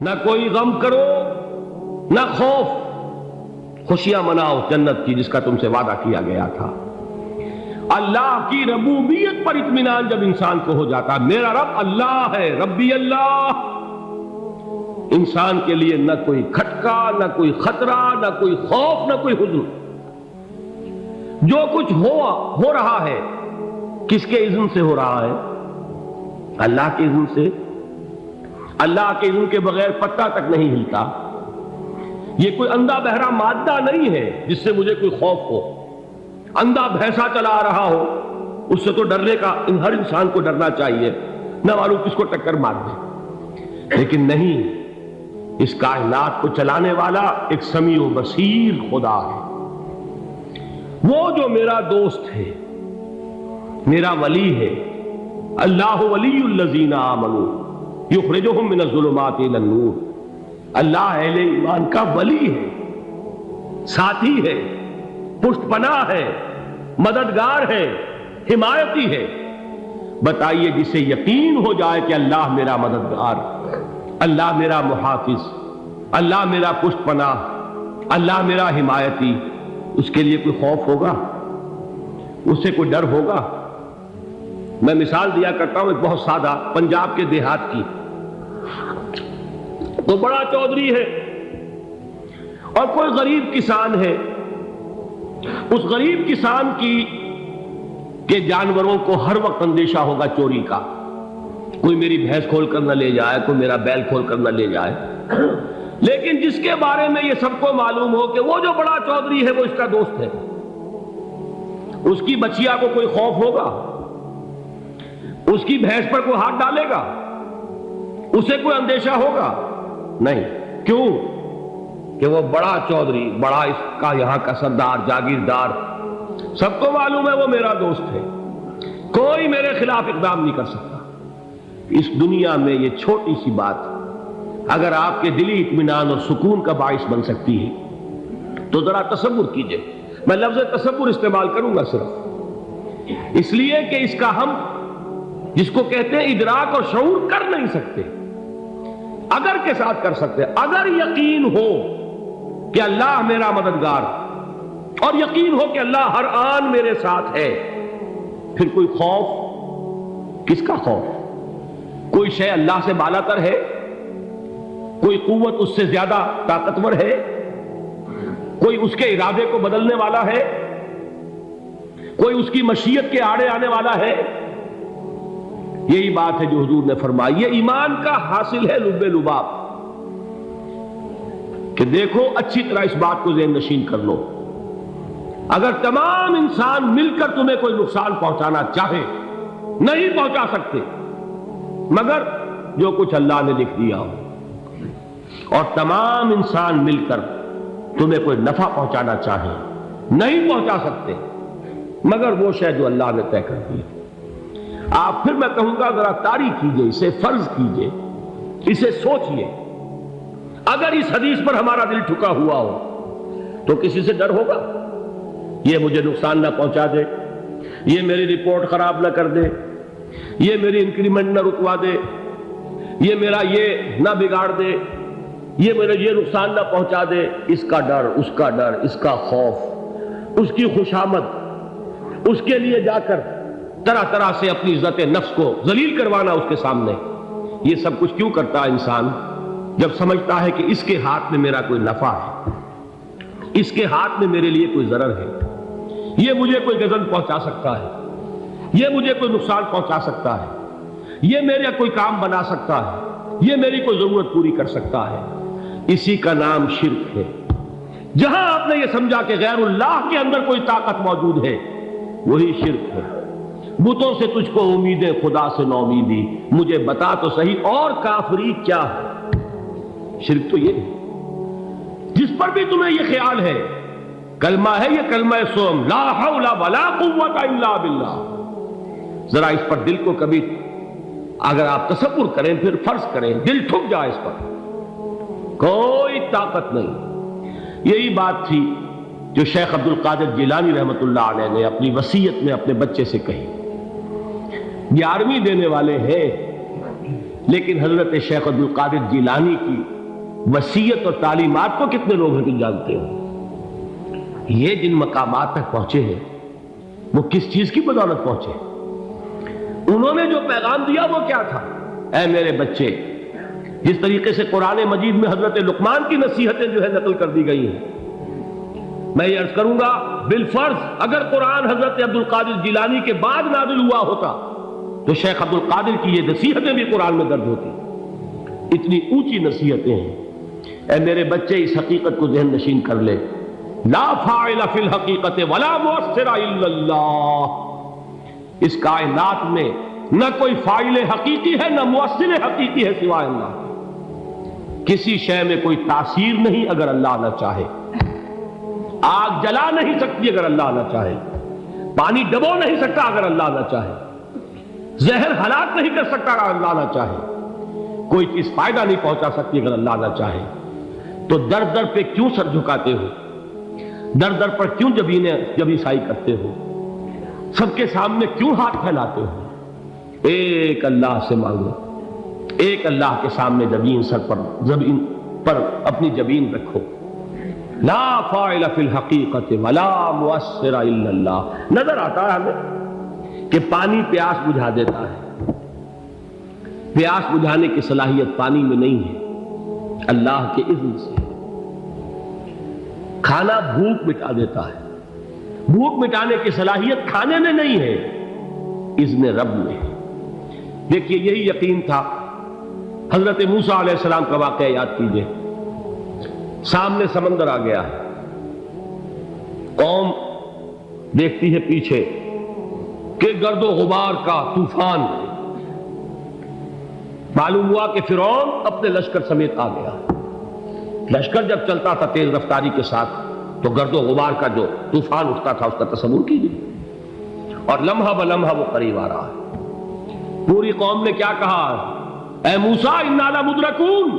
نہ کوئی غم کرو نہ خوف، خوشیاں مناؤ جنت کی جس کا تم سے وعدہ کیا گیا تھا۔ اللہ کی ربوبیت پر اطمینان جب انسان کو ہو جاتا، میرا رب اللہ ہے، ربی اللہ، انسان کے لیے نہ کوئی کھٹکا، نہ کوئی خطرہ، نہ کوئی خوف، نہ کوئی حزن۔ جو کچھ ہو رہا ہے کس کے اذن سے ہو رہا ہے؟ اللہ کے اذن سے۔ اللہ کے اذن کے بغیر پتہ تک نہیں ہلتا۔ یہ کوئی اندھا بہرا مادہ نہیں ہے جس سے مجھے کوئی خوف ہو۔ اندھا بھینسا چلا رہا ہو اس سے تو ڈرنے کا ہر انسان کو ڈرنا چاہیے، نہ معلوم کس کو ٹکر مار دے۔ لیکن نہیں، اس کائنات کو چلانے والا ایک سمیع و بصیر خدا ہے، وہ جو میرا دوست ہے، میرا ولی ہے۔ اللہ ولی الذین آمنوا یخرجہم من الظلمات الی النور۔ اللہ اہل ایمان کا ولی ہے، ساتھی ہے، پشت پناہ ہے، مددگار ہے، حمایتی ہے۔ بتائیے جسے یقین ہو جائے کہ اللہ میرا مددگار، اللہ میرا محافظ، اللہ میرا پشت پناہ، اللہ میرا حمایتی، اس کے لیے کوئی خوف ہوگا؟ اس سے کوئی ڈر ہوگا؟ میں مثال دیا کرتا ہوں ایک بہت سادہ، پنجاب کے دیہات کی۔ تو بڑا چودھری ہے اور کوئی غریب کسان ہے۔ اس غریب کسان کے جانوروں کو ہر وقت اندیشہ ہوگا چوری کا، کوئی میری بھینس کھول کر نہ لے جائے، کوئی میرا بیل کھول کر نہ لے جائے۔ لیکن جس کے بارے میں یہ سب کو معلوم ہو کہ وہ جو بڑا چودھری ہے وہ اس کا دوست ہے، اس کی بچیا کو کوئی خوف ہوگا؟ اس کی بھینس پر کوئی ہاتھ ڈالے گا؟ اسے کوئی اندیشہ ہوگا؟ نہیں۔ کیوں؟ کہ وہ بڑا چودھری، بڑا اس کا یہاں کا سردار، جاگیردار، سب کو معلوم ہے وہ میرا دوست ہے، کوئی میرے خلاف اقدام نہیں کر سکتا۔ اس دنیا میں یہ چھوٹی سی بات اگر آپ کے دلی اطمینان اور سکون کا باعث بن سکتی ہے تو ذرا تصور کیجئے۔ میں لفظ تصور استعمال کروں گا صرف اس لیے کہ اس کا ہم جس کو کہتے ہیں ادراک اور شعور کر نہیں سکتے، اگر کے ساتھ کر سکتے۔ اگر یقین ہو کہ اللہ میرا مددگار اور یقین ہو کہ اللہ ہر آن میرے ساتھ ہے، پھر کوئی خوف؟ کس کا خوف؟ کوئی شے اللہ سے بالا تر ہے؟ کوئی قوت اس سے زیادہ طاقتور ہے؟ کوئی اس کے ارادے کو بدلنے والا ہے؟ کوئی اس کی مشیت کے آڑے آنے والا ہے؟ یہی بات ہے جو حضور نے فرمائی، یہ ایمان کا حاصل ہے لب لباب، کہ دیکھو اچھی طرح اس بات کو ذہن نشین کر لو، اگر تمام انسان مل کر تمہیں کوئی نقصان پہنچانا چاہے نہیں پہنچا سکتے، مگر جو کچھ اللہ نے لکھ دیا ہو، اور تمام انسان مل کر تمہیں کوئی نفع پہنچانا چاہے نہیں پہنچا سکتے، مگر وہ شے جو اللہ نے طے کر دی۔ آپ پھر میں کہوں گا ذرا طاری کیجئے، اسے فرض کیجئے، اسے سوچئے۔ اگر اس حدیث پر ہمارا دل ٹھکا ہوا ہو تو کسی سے ڈر ہوگا؟ یہ مجھے نقصان نہ پہنچا دے، یہ میری رپورٹ خراب نہ کر دے، یہ میری انکریمنٹ نہ رکوا دے، یہ میرا یہ نہ بگاڑ دے، یہ میرا یہ نقصان نہ پہنچا دے۔ اس کا ڈر، اس کا ڈر، اس کا خوف، اس کی خوشامد، اس کے لیے جا کر طرح طرح سے اپنی عزت نفس کو ذلیل کروانا اس کے سامنے، یہ سب کچھ کیوں کرتا ہے انسان؟ جب سمجھتا ہے کہ اس کے ہاتھ میں میرا کوئی نفع ہے، اس کے ہاتھ میں میرے لیے کوئی ضرر ہے، یہ مجھے کوئی غضب پہنچا سکتا ہے، یہ مجھے کوئی نقصان پہنچا سکتا ہے، یہ میرا کوئی کام بنا سکتا ہے، یہ میری کوئی ضرورت پوری کر سکتا ہے، اسی کا نام شرک ہے۔ جہاں آپ نے یہ سمجھا کہ غیر اللہ کے اندر کوئی طاقت موجود ہے، وہی شرک ہے۔ بتوں سے تجھ کو امیدیں، خدا سے نو امیدی، مجھے بتا تو صحیح اور کافری کیا ہے؟ شرک تو یہ ہے۔ جس پر بھی تمہیں یہ خیال ہے، کلمہ ہے یہ کلمہ سوم، لا حول ولا قوت الا باللہ، ذرا اس پر دل کو کبھی اگر آپ تصور کریں، پھر فرض کریں، دل ٹھک جائے اس پر، کوئی طاقت نہیں۔ یہی بات تھی جو شیخ عبد القادر جیلانی رحمۃ اللہ علیہ نے اپنی وصیت میں اپنے بچے سے کہی۔ 11ویں دینے والے ہیں، لیکن حضرت شیخ عبد القادر جیلانی کی وصیت اور تعلیمات کو کتنے لوگ ہیں تم جانتے ہو؟ یہ جن مقامات تک پہنچے ہیں وہ کس چیز کی بدولت پہنچے؟ انہوں نے جو پیغام دیا وہ کیا تھا؟ اے میرے بچے، جس طریقے سے قرآن مجید میں حضرت لقمان کی نصیحتیں جو ہے نقل کر دی گئی ہیں، میں یہ عرض کروں گا بالفرض اگر قرآن حضرت عبد القادر جیلانی کے بعد نازل ہوا ہوتا تو شیخ عبد القادر کی یہ نصیحتیں بھی قرآن میں درج ہوتی۔ اتنی اونچی نصیحتیں ہیں۔ اے میرے بچے، اس حقیقت کو ذہن نشین کر لے، لا فاعل فی الحقیقت ولا مؤثر الا اللہ۔ اس کائنات میں نہ کوئی فاعل حقیقی ہے نہ مؤثر حقیقی ہے سوائے اللہ۔ کسی شے میں کوئی تاثیر نہیں اگر اللہ نہ چاہے۔ آگ جلا نہیں سکتی اگر اللہ نہ چاہے، پانی ڈبو نہیں سکتا اگر اللہ نہ چاہے، زہر ہلاک نہیں کر سکتا اگر اللہ نہ چاہے، کوئی چیز فائدہ نہیں پہنچا سکتی اگر اللہ نہ چاہے۔ تو در در پہ کیوں سر جھکاتے ہو؟ در در پر کیوں جبیں سائی کرتے ہو؟ سب کے سامنے کیوں ہاتھ پھیلاتے ہو؟ ایک اللہ سے مانگو، ایک اللہ کے سامنے زمین پر اپنی جبین رکھو۔ لا فاعل فی الحقیقت ولا مؤثر الا اللہ۔ نظر آتا ہے ہمیں کہ پانی پیاس بجھا دیتا ہے، پیاس بجھانے کی صلاحیت پانی میں نہیں ہے، اللہ کے اذن سے۔ کھانا بھوک مٹا دیتا ہے، بھوک مٹانے کی صلاحیت کھانے میں نہیں ہے، اذن رب میں ہے۔ دیکھیے یہی یقین تھا حضرت موسیٰ علیہ السلام کا واقعہ یاد کیجئے۔ سامنے سمندر آ گیا ہے، قوم دیکھتی ہے پیچھے کہ گرد و غبار کا طوفان ہے۔ معلوم ہوا کہ فرعون اپنے لشکر سمیت آ گیا۔ لشکر جب چلتا تھا تیز رفتاری کے ساتھ تو گرد و غبار کا جو طوفان اٹھتا تھا اس کا تصور کیجیے، اور لمحہ بلمحہ وہ قریب آ رہا ہے۔ پوری قوم نے کیا کہا؟ اے موسیٰ انا لمدرکون،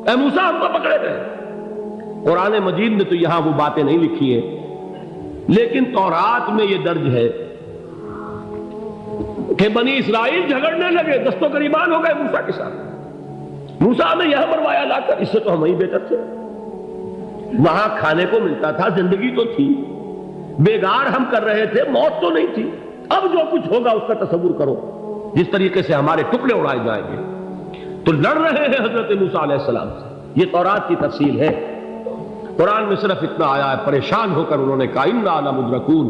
اے موسیٰ ہم کو پکڑے گئے۔ قرآن مجید نے تو یہاں وہ باتیں نہیں لکھی ہیں، لیکن تورات میں یہ درج ہے کہ بنی اسرائیل جھگڑنے لگے، دست و گریبان ہو گئے موسیٰ کے ساتھ۔ موسیٰ نے یہاں مروایا لا کر، اس سے تو ہم ہی بہتر تھے، وہاں کھانے کو ملتا تھا، زندگی تو تھی، بیگار ہم کر رہے تھے، موت تو نہیں تھی۔ اب جو کچھ ہوگا اس کا تصور کرو، جس طریقے سے ہمارے ٹکڑے اڑائے جائیں گے۔ تو لڑ رہے ہیں حضرت موسیٰ علیہ السلام سے۔ یہ تورات کی تفصیل ہے، قرآن میں صرف اتنا آیا ہے، پریشان ہو کر انہوں نے کہا انا لمدرکون،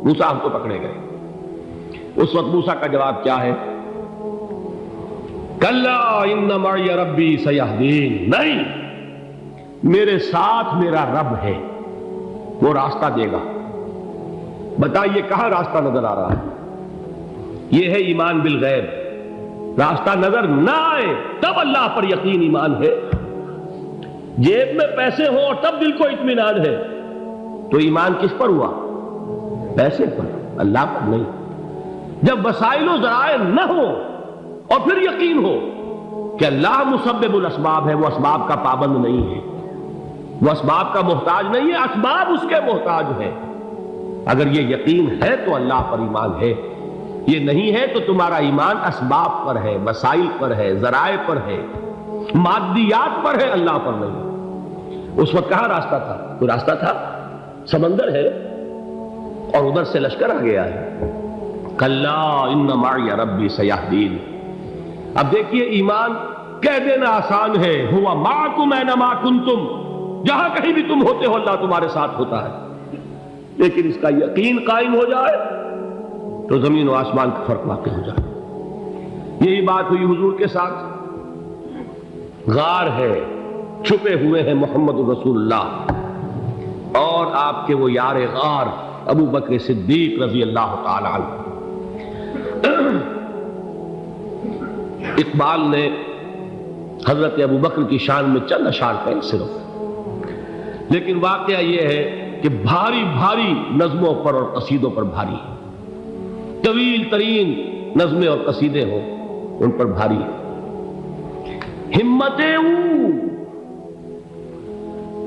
موسیٰ ہم کو پکڑے گئے۔ اس وقت موسیٰ کا جواب کیا ہے؟ کلا ان معی ربی سیہدین، نہیں، میرے ساتھ میرا رب ہے، وہ راستہ دے گا۔ بتائیے کہاں راستہ نظر آ رہا ہے؟ یہ ہے ایمان بالغیب۔ راستہ نظر نہ آئے تب اللہ پر یقین ایمان ہے۔ جیب میں پیسے ہوں اور تب دل کو اطمینان ہے تو ایمان کس پر ہوا؟ پیسے پر، اللہ پر نہیں۔ جب وسائل و ذرائع نہ ہو اور پھر یقین ہو کہ اللہ مسبب الاسباب ہے، وہ اسباب کا پابند نہیں ہے، وہ اسباب کا محتاج نہیں ہے، اسباب اس کے محتاج ہے۔ اگر یہ یقین ہے تو اللہ پر ایمان ہے، یہ نہیں ہے تو تمہارا ایمان اسباب پر ہے، وسائل پر ہے، ذرائع پر ہے، مادیات پر ہے، اللہ پر نہیں۔ اس وقت کہاں راستہ تھا؟ کوئی راستہ تھا؟ سمندر ہے اور ادھر سے لشکر آ گیا ہے۔ کلا ان معی ربی سیہدین۔ اب دیکھیے ایمان کہہ دینا آسان ہے، ہوا معکم اینما کنتم، جہاں کہیں بھی تم ہوتے ہو اللہ تمہارے ساتھ ہوتا ہے، لیکن اس کا یقین قائم ہو جائے تو زمین و آسمان کا فرق واقع ہو جائے۔ یہی بات ہوئی حضور کے ساتھ۔ غار ہے، چھپے ہوئے ہیں محمد رسول اللہ اور آپ کے وہ یار غار ابو بکر صدیق رضی اللہ تعالی عنہ۔ اقبال نے حضرت ابو بکر کی شان میں چند اشعار کہے صرف، لیکن واقعہ یہ ہے کہ بھاری بھاری نظموں پر اور قصیدوں پر بھاری ہے، طویل ترین نظمیں اور قصیدے ہوں ان پر بھاری ہے۔ ہمتیں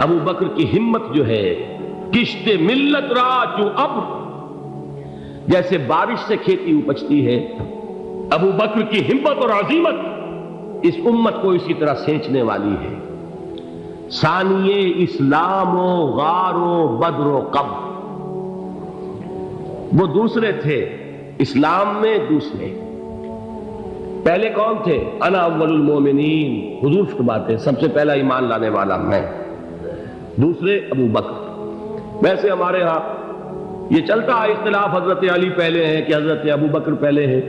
ابو بکر کی ہمت جو ہے، کشت ملت را چوں ابر، جیسے بارش سے کھیتی اپجتی ہے، ابو بکر کی ہمت اور عزیمت اس امت کو اسی طرح سینچنے والی ہے۔ ثانیے اسلام و غار و بدر و قبر، وہ دوسرے تھے اسلام میں، دوسرے پہلے کون تھے؟ انا اول المومنین، حضور فرماتے سب سے پہلا ایمان لانے والا میں، دوسرے ابو بکر۔ ویسے ہمارے ہاں یہ چلتا ہے اختلاف، حضرت علی پہلے ہیں کہ حضرت ابو بکر پہلے ہیں،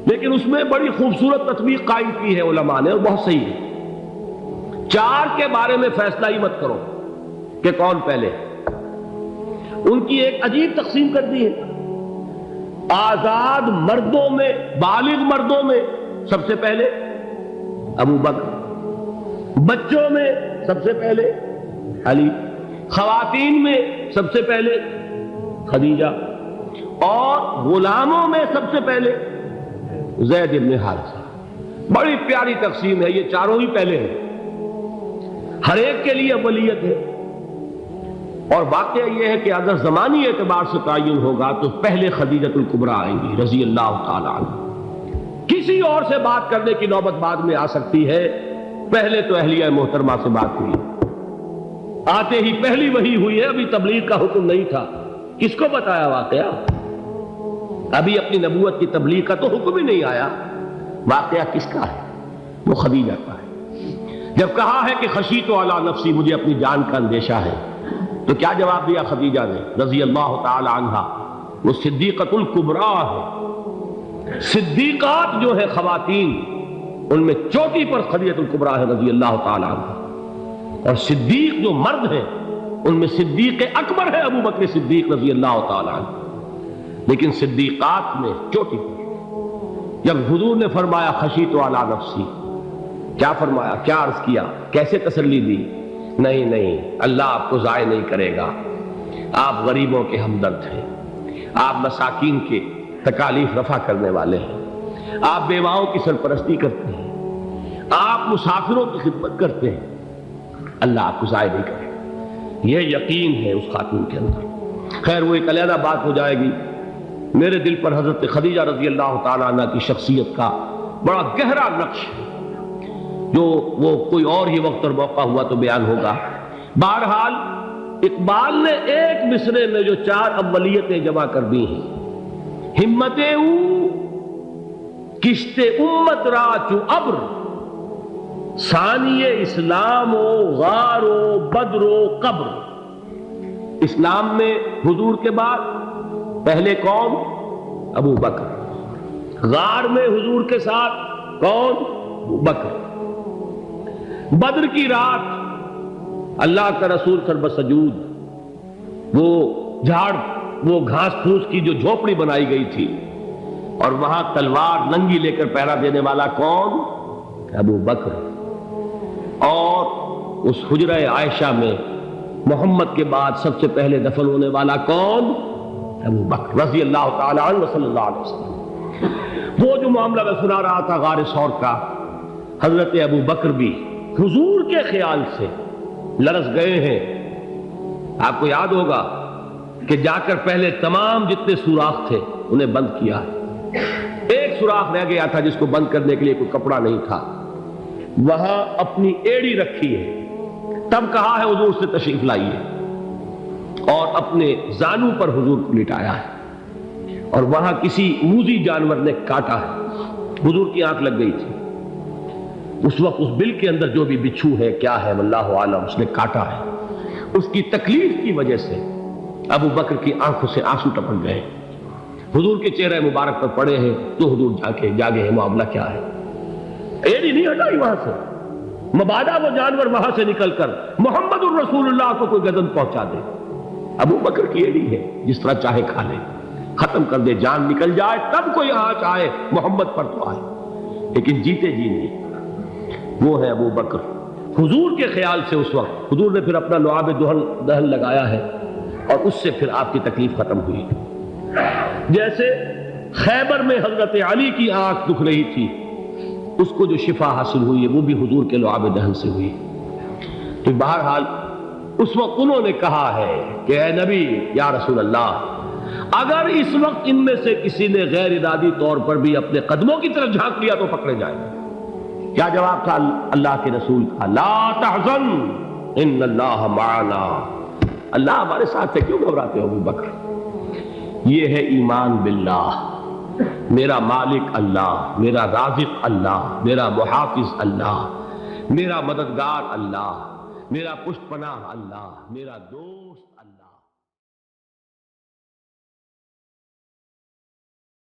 لیکن اس میں بڑی خوبصورت تطبیق قائم کی ہے علماء نے، اور بہت صحیح ہے۔ چار کے بارے میں فیصلہ ہی مت کرو کہ کون پہلے، ان کی ایک عجیب تقسیم کر دی ہے۔ آزاد مردوں میں، بالغ مردوں میں سب سے پہلے ابو بکر، بچوں میں سب سے پہلے علی، خواتین میں سب سے پہلے خدیجہ، اور غلاموں میں سب سے پہلے زید بن حارثہ۔ بڑی پیاری تقسیم ہے، یہ چاروں ہی پہلے ہیں، ہر ایک کے لیے اولیت ہے۔ اور واقعہ یہ ہے کہ اگر زمانی اعتبار سے تعین ہوگا تو پہلے خدیجۃ الکبریٰ آئیں گی رضی اللہ تعالی عنہ، کسی اور سے بات کرنے کی نوبت بعد میں آ سکتی ہے، پہلے تو اہلیہ محترمہ سے بات ہوئی، آتے ہی پہلی وحی ہوئی ہے، ابھی تبلیغ کا حکم نہیں تھا۔ کس کو بتایا واقعہ؟ ابھی اپنی نبوت کی تبلیغ کا تو حکم ہی نہیں آیا، واقعہ کس کا ہے؟ وہ خدیجہ کا ہے۔ جب کہا ہے کہ خشیت علی نفسی، مجھے اپنی جان کا اندیشہ ہے، تو کیا جواب دیا خدیجہ نے رضی اللہ تعالی عنہا؟ وہ صدیقۃ الکبریٰ ہے، صدیقات جو ہے خواتین ان میں چوٹی پر خدیجۃ الکبریٰ ہے رضی اللہ تعالی عنہا، اور صدیق جو مرد ہیں ان میں صدیق اکبر ہے ابو بکر صدیق رضی اللہ تعالی عنہ، لیکن صدیقات میں چوٹی پر۔ جب حضور نے فرمایا خشیت علی نفسی، کیا فرمایا، کیا عرض کیا، کیسے تسلی دی؟ نہیں نہیں، اللہ آپ کو ضائع نہیں کرے گا، آپ غریبوں کے ہمدرد ہیں، آپ مساکین کے تکالیف رفع کرنے والے ہیں، آپ بیواؤں کی سرپرستی کرتے ہیں، آپ مسافروں کی خدمت کرتے ہیں، اللہ آپ کو ضائع نہیں کرے گا۔ یہ یقین ہے اس خاتون کے اندر۔ خیر وہ ایک علیحدہ بات ہو جائے گی۔ میرے دل پر حضرت خدیجہ رضی اللہ تعالیٰ عنہ کی شخصیت کا بڑا گہرا نقش ہے، جو وہ کوئی اور ہی وقت اور موقع ہوا تو بیان ہوگا۔ بہرحال اقبال نے ایک مصرے میں جو چار اولیتیں جمع کر دی ہیں، ہمتیں او کشت امت را چو ابر، ثانی اسلام و غار و بدر و قبر۔ اسلام میں حضور کے بعد پہلے کون؟ ابو بکر۔ غار میں حضور کے ساتھ کون؟ ابو بکر۔ بدر کی رات اللہ کا رسول سربسجود وہ جھاڑ، وہ گھاس پھوس کی جو جھوپڑی بنائی گئی تھی، اور وہاں تلوار ننگی لے کر پہرا دینے والا کون؟ ابو بکر۔ اور اس حجرہ عائشہ میں محمد کے بعد سب سے پہلے دفن ہونے والا کون؟ ابو بکر رضی اللہ تعالی عنہ وصلی اللہ علیہ وسلم۔ وہ جو معاملہ میں سنا رہا تھا غار ثور کا، حضرت ابو بکر بھی حضور کے خیال سے لرز گئے ہیں۔ آپ کو یاد ہوگا کہ جا کر پہلے تمام جتنے سوراخ تھے انہیں بند کیا ہے، ایک سوراخ رہ گیا تھا جس کو بند کرنے کے لیے کوئی کپڑا نہیں تھا، وہاں اپنی ایڑی رکھی ہے، تب کہا ہے حضور سے تشریف لائیے، اور اپنے زانو پر حضور کو لٹایا ہے، اور وہاں کسی موذی جانور نے کاٹا ہے، حضور کی آنکھ لگ گئی تھی، اس وقت اس بل کے اندر جو بھی بچھو ہے کیا ہے واللہ عالم، اس نے کاٹا ہے، اس کی تکلیف کی وجہ سے ابو بکر کی آنکھوں سے آنسو ٹپک گئے، حضور کے چہرے مبارک پر پڑے ہیں، تو حضور جاگے ہیں، معاملہ کیا ہے؟ ایڑی نہیں ہٹائی وہاں سے، مبادا وہ جانور وہاں سے نکل کر محمد الرسول اللہ کو کوئی گزن پہنچا دے، ابو بکر کی ایڑی ہے، جس طرح چاہے کھا لے، ختم کر دے، جان نکل جائے تب کوئی آنچ آئے، محمد پر تو آئے، لیکن جیتے جی نہیں۔ وہ ہے ابو بکر۔ حضور کے خیال سے اس وقت حضور نے پھر اپنا لعاب دہن لگایا ہے، اور اس سے پھر آپ کی تکلیف ختم ہوئی۔ جیسے خیبر میں حضرت علی کی آنکھ دکھ رہی تھی، اس کو جو شفا حاصل ہوئی ہے وہ بھی حضور کے لعاب دہن سے ہوئی۔ تو بہرحال اس وقت انہوں نے کہا ہے کہ اے نبی یا رسول اللہ، اگر اس وقت ان میں سے کسی نے غیر ارادی طور پر بھی اپنے قدموں کی طرف جھانک لیا تو پکڑے جائیں گے، کیا جواب تھا اللہ کے رسول کا؟ لا تحزن ان اللہ معنا، اللہ ہمارے ساتھ ہے، کیوں گھبراتے ہو ابو بکر؟ یہ ہے ایمان باللہ، میرا مالک اللہ، میرا رازق اللہ، میرا محافظ اللہ، میرا مددگار اللہ، میرا پشت پناہ اللہ، میرا دوست اللہ۔